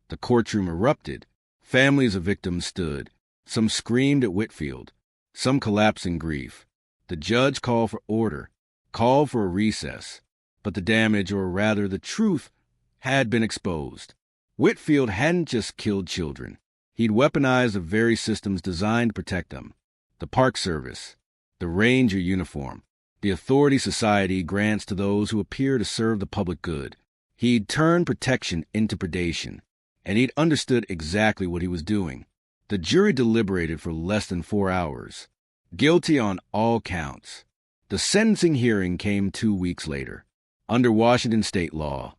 The courtroom erupted. Families of victims stood. Some screamed at Whitfield. Some collapsed in grief. The judge called for order, called for a recess. But the damage, or rather the truth, had been exposed. Whitfield hadn't just killed children. He'd weaponized the very systems designed to protect them. The Park Service, the Ranger uniform, the authority society grants to those who appear to serve the public good. He'd turned protection into predation, and he'd understood exactly what he was doing. The jury deliberated for less than 4 hours. Guilty on all counts. The sentencing hearing came 2 weeks later. Under Washington state law,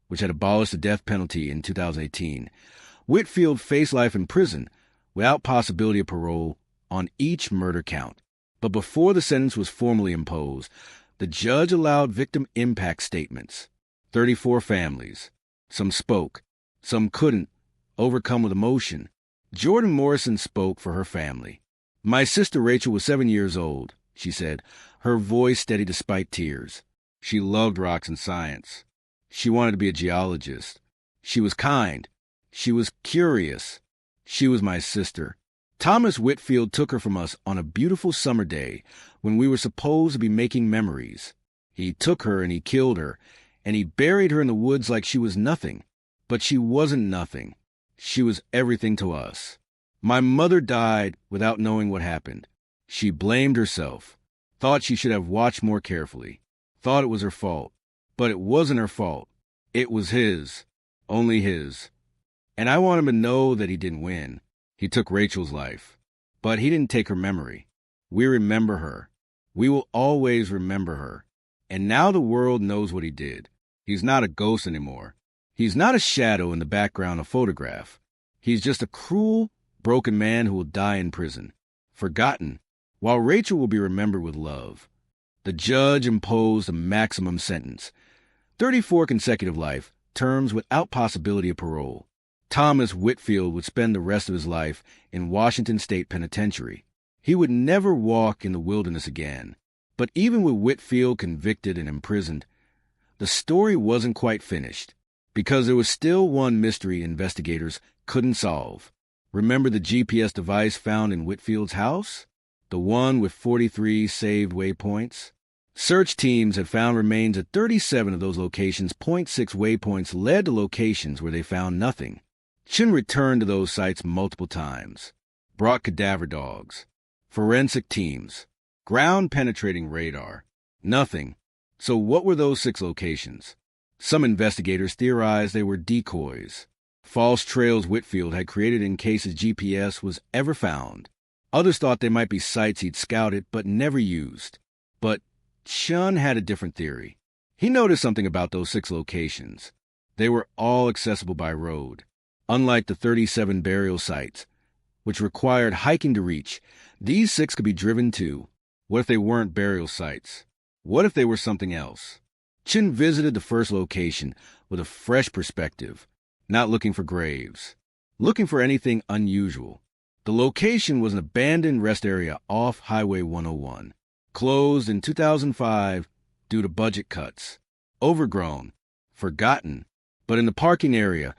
which had abolished the death penalty in 2018, Whitfield faced life in prison without possibility of parole on each murder count. But before the sentence was formally imposed, the judge allowed victim impact statements. 34 families. Some spoke. Some couldn't, overcome with emotion. Jordan Morrison spoke for her family. "My sister Rachel was 7 years old," she said, her voice steady despite tears. "She loved rocks and science. She wanted to be a geologist. She was kind. She was curious. She was my sister. Thomas Whitfield took her from us on a beautiful summer day when we were supposed to be making memories. He took her and he killed her, and he buried her in the woods like she was nothing. But she wasn't nothing. She was everything to us. My mother died without knowing what happened. She blamed herself, thought she should have watched more carefully, thought it was her fault. But it wasn't her fault. It was his, only his. And I want him to know that he didn't win. He took Rachel's life, but he didn't take her memory. We remember her. We will always remember her. And now the world knows what he did. He's not a ghost anymore. He's not a shadow in the background of a photograph. He's just a cruel, broken man who will die in prison, forgotten, while Rachel will be remembered with love. The judge imposed a maximum sentence, 34 consecutive life terms without possibility of parole. Thomas Whitfield would spend the rest of his life in Washington State Penitentiary. He would never walk in the wilderness again. But even with Whitfield convicted and imprisoned, the story wasn't quite finished, because there was still one mystery investigators couldn't solve. Remember the GPS device found in Whitfield's house? The one with 43 saved waypoints? Search teams had found remains at 37 of those locations. 0.6 waypoints led to locations where they found nothing. Chin returned to those sites multiple times, brought cadaver dogs, forensic teams, ground-penetrating radar. Nothing. So what were those 6 locations? Some investigators theorized they were decoys, false trails Whitfield had created in case his GPS was ever found. Others thought they might be sites he'd scouted but never used. But Chun had a different theory. He noticed something about those 6 locations. They were all accessible by road. Unlike the 37 burial sites, which required hiking to reach, these 6 could be driven to. What if they weren't burial sites? What if they were something else? Chin visited the first location with a fresh perspective, not looking for graves, looking for anything unusual. The location was an abandoned rest area off Highway 101, closed in 2005 due to budget cuts, overgrown, forgotten. But in the parking area,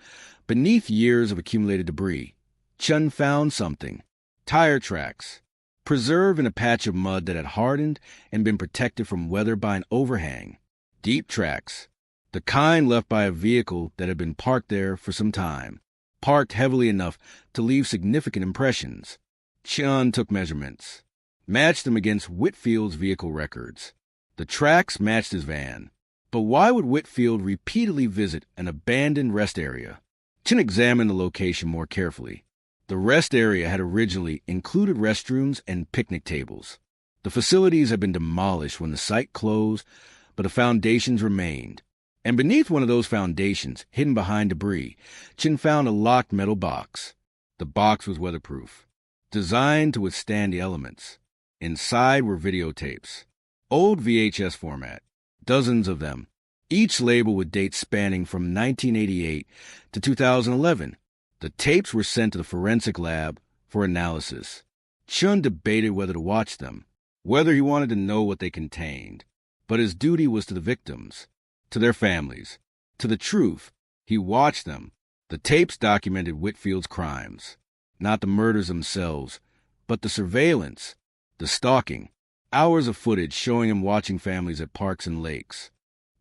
beneath years of accumulated debris, Chun found something. Tire tracks, preserved in a patch of mud that had hardened and been protected from weather by an overhang. Deep tracks, the kind left by a vehicle that had been parked there for some time, parked heavily enough to leave significant impressions. Chun took measurements, matched them against Whitfield's vehicle records. The tracks matched his van. But why would Whitfield repeatedly visit an abandoned rest area? Chin examined the location more carefully. The rest area had originally included restrooms and picnic tables. The facilities had been demolished when the site closed, but the foundations remained. And beneath one of those foundations, hidden behind debris, Chin found a locked metal box. The box was weatherproof, designed to withstand the elements. Inside were videotapes, old VHS format, dozens of them, each labeled with dates spanning from 1988 to 2011. The tapes were sent to the forensic lab for analysis. Chun debated whether to watch them, whether he wanted to know what they contained. But his duty was to the victims, to their families, to the truth. He watched them. The tapes documented Whitfield's crimes, not the murders themselves, but the surveillance, the stalking, hours of footage showing him watching families at parks and lakes.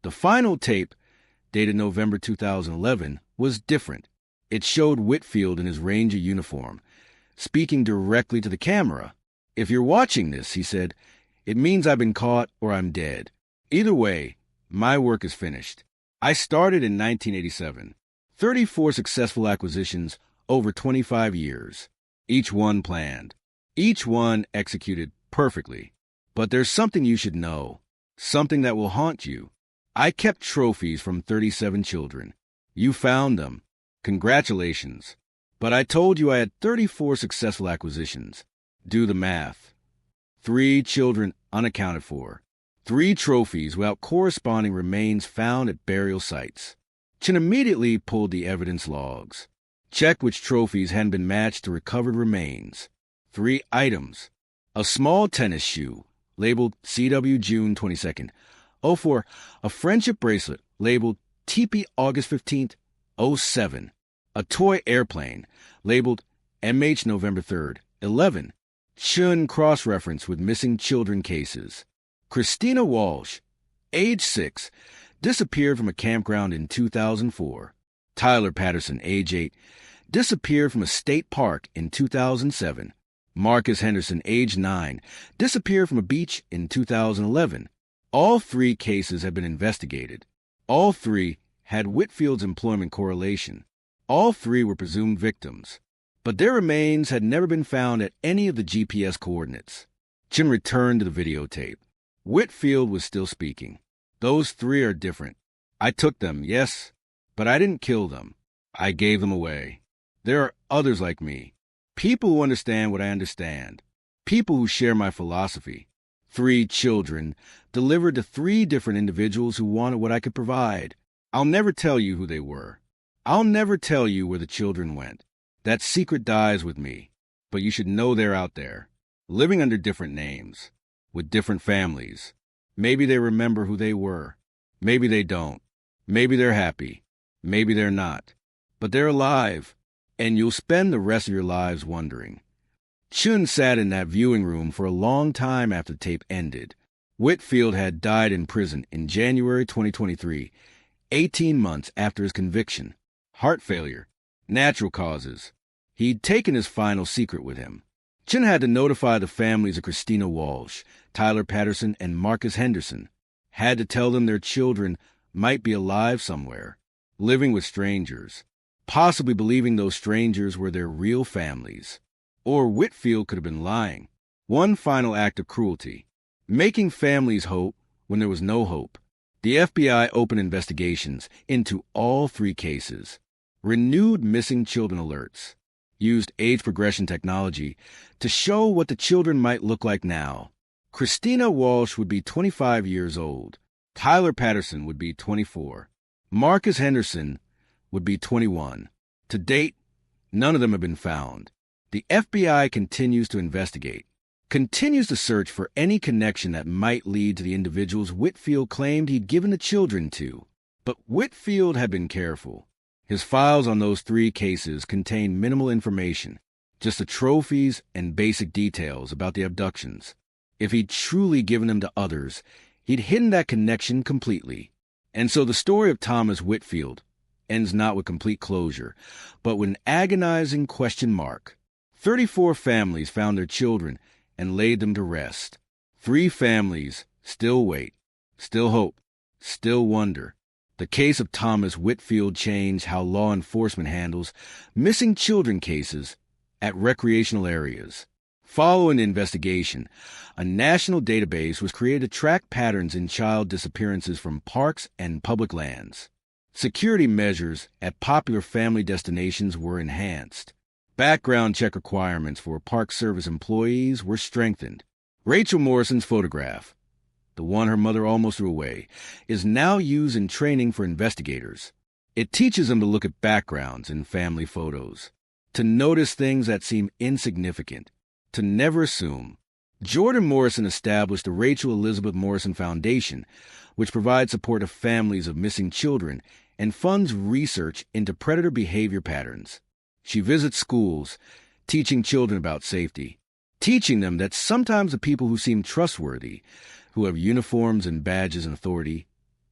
The final tape, dated November 2011, was different. It showed Whitfield in his ranger uniform, speaking directly to the camera. "If you're watching this," he said, "it means I've been caught or I'm dead. Either way, my work is finished. I started in 1987. 34 successful acquisitions over 25 years. Each one planned. Each one executed perfectly. But there's something you should know. Something that will haunt you. I kept trophies from 37 children. You found them. Congratulations. But I told you I had 34 successful acquisitions. Do the math. 3 children unaccounted for. 3 trophies without corresponding remains found at burial sites." Chin immediately pulled the evidence logs, checked which trophies hadn't been matched to recovered remains. 3 items. A small tennis shoe, labeled CW June 22nd. 04. A friendship bracelet, labeled TP August 15th, 07. A toy airplane, labeled MH November 3rd, 11. Chun cross-referenced with missing children cases. Christina Walsh, age 6, disappeared from a campground in 2004. Tyler Patterson, age 8, disappeared from a state park in 2007. Marcus Henderson, age 9, disappeared from a beach in 2011. All 3 cases had been investigated. All 3 had Whitfield's employment correlation. All 3 were presumed victims. But their remains had never been found at any of the GPS coordinates. Chin returned to the videotape. Whitfield was still speaking. "Those 3 are different. I took them, yes, but I didn't kill them. I gave them away. There are others like me, people who understand what I understand, people who share my philosophy. 3 children delivered to 3 different individuals who wanted what I could provide. I'll never tell you who they were. I'll never tell you where the children went. That secret dies with me, but you should know they're out there, living under different names, with different families. Maybe they remember who they were. Maybe they don't. Maybe they're happy. Maybe they're not. But they're alive, and you'll spend the rest of your lives wondering. Chun sat in that viewing room for a long time after the tape ended. Whitfield had died in prison in January 2023, 18 months after his conviction. Heart failure. Natural causes. He'd taken his final secret with him. Chun had to notify the families of Christina Walsh, Tyler Patterson, and Marcus Henderson. Had to tell them their children might be alive somewhere, living with strangers, possibly believing those strangers were their real families. Or Whitfield could have been lying. One final act of cruelty, making families hope when there was no hope. The FBI opened investigations into all 3 cases, renewed missing children alerts, used age progression technology to show what the children might look like now. Christina Walsh would be 25 years old. Tyler Patterson would be 24. Marcus Henderson would be 21. To date, none of them have been found. The FBI continues to investigate, continues to search for any connection that might lead to the individuals Whitfield claimed he'd given the children to. But Whitfield had been careful. His files on those 3 cases contained minimal information, just the trophies and basic details about the abductions. If he'd truly given them to others, he'd hidden that connection completely. And so the story of Thomas Whitfield ends not with complete closure, but with an agonizing question mark. 34 families found their children and laid them to rest. 3 families still wait, still hope, still wonder. The case of Thomas Whitfield changed how law enforcement handles missing children cases at recreational areas. Following the investigation, a national database was created to track patterns in child disappearances from parks and public lands. Security measures at popular family destinations were enhanced. Background check requirements for Park Service employees were strengthened. Rachel Morrison's photograph, the one her mother almost threw away, is now used in training for investigators. It teaches them to look at backgrounds in family photos, to notice things that seem insignificant, to never assume. Jordan Morrison established the Rachel Elizabeth Morrison Foundation, which provides support to families of missing children and funds research into predator behavior patterns. She visits schools, teaching children about safety, teaching them that sometimes the people who seem trustworthy, who have uniforms and badges and authority,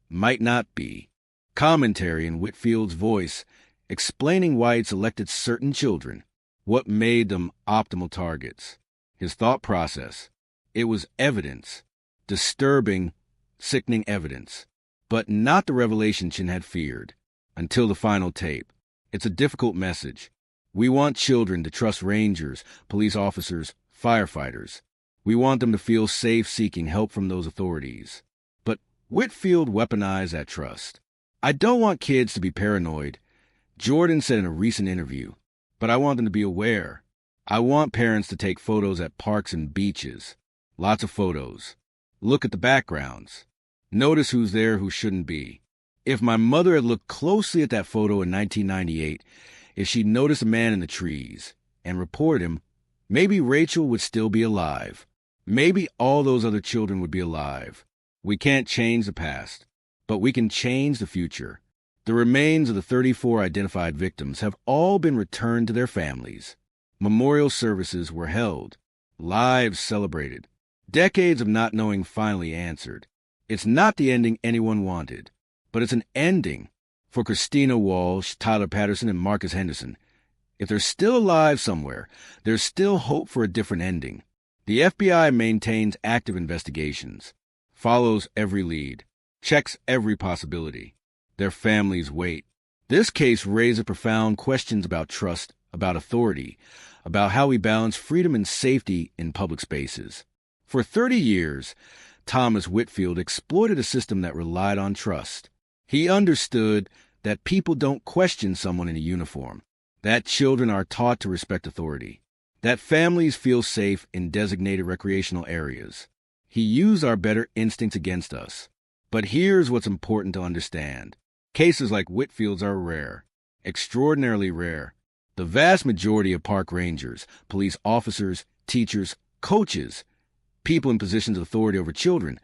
might not be. Commentary in Whitfield's voice, explaining why he'd selected certain children, what made them optimal targets. His thought process. It was evidence, disturbing, sickening evidence, but not the revelation Chin had feared, until the final tape. It's a difficult message. We want children to trust rangers, police officers, firefighters. We want them to feel safe seeking help from those authorities. But Whitfield weaponized that trust. I don't want kids to be paranoid, Jordan said in a recent interview, but I want them to be aware. I want parents to take photos at parks and beaches. Lots of photos. Look at the backgrounds. Notice who's there who shouldn't be. If my mother had looked closely at that photo in 1998, if she'd noticed a man in the trees and reported him, maybe Rachel would still be alive. Maybe all those other children would be alive. We can't change the past, but we can change the future. The remains of the 34 identified victims have all been returned to their families. Memorial services were held. Lives celebrated. Decades of not knowing finally answered. It's not the ending anyone wanted, but it's an ending for Christina Walsh, Tyler Patterson, and Marcus Henderson. If they're still alive somewhere, there's still hope for a different ending. The FBI maintains active investigations, follows every lead, checks every possibility. Their families wait. This case raises profound questions about trust, about authority, about how we balance freedom and safety in public spaces. For 30 years, Thomas Whitfield exploited a system that relied on trust. He understood that people don't question someone in a uniform. that children are taught to respect authority, that families feel safe in designated recreational areas. He used our better instincts against us. But here's what's important to understand. Cases like Whitfield's are rare, extraordinarily rare. The vast majority of park rangers, police officers, teachers, coaches, people in positions of authority over children,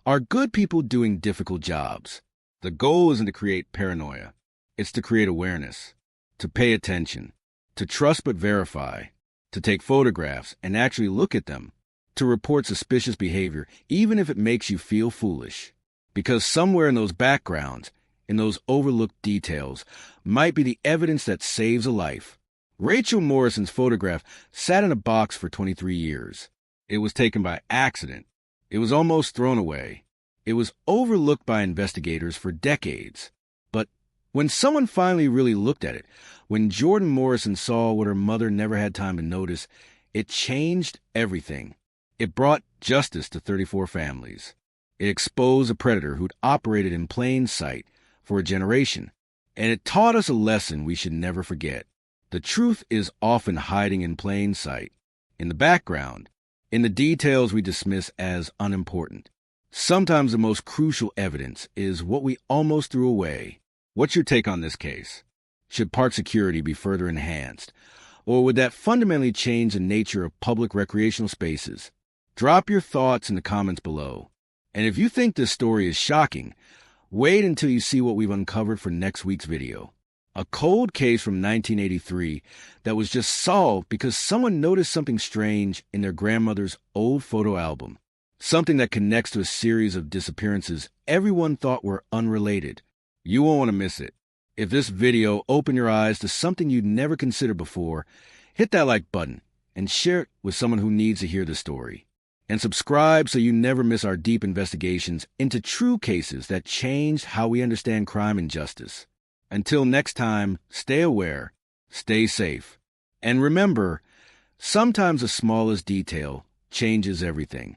are good people doing difficult jobs. The goal isn't to create paranoia. It's to create awareness, to pay attention, to trust but verify, to take photographs and actually look at them, to report suspicious behavior, even if it makes you feel foolish. Because somewhere in those backgrounds, in those overlooked details, might be the evidence that saves a life. Rachel Morrison's photograph sat in a box for 23 years. It was taken by accident. It was almost thrown away. It was overlooked by investigators for decades. But when someone finally really looked at it, when Jordan Morrison saw what her mother never had time to notice, it changed everything. It brought justice to 34 families. It exposed a predator who'd operated in plain sight for a generation. And it taught us a lesson we should never forget. The truth is often hiding in plain sight, in the background, in the details we dismiss as unimportant. Sometimes the most crucial evidence is what we almost threw away. What's your take on this case? Should park security be further enhanced? Or would that fundamentally change the nature of public recreational spaces? Drop your thoughts in the comments below. And if you think this story is shocking, wait until you see what we've uncovered for next week's video. A cold case from 1983 that was just solved because someone noticed something strange in their grandmother's old photo album. Something that connects to a series of disappearances everyone thought were unrelated. You won't want to miss it. If this video opened your eyes to something you'd never considered before, hit that like button and share it with someone who needs to hear the story. And subscribe so you never miss our deep investigations into true cases that changed how we understand crime and justice. Until next time, stay aware, stay safe, and remember, sometimes the smallest detail changes everything.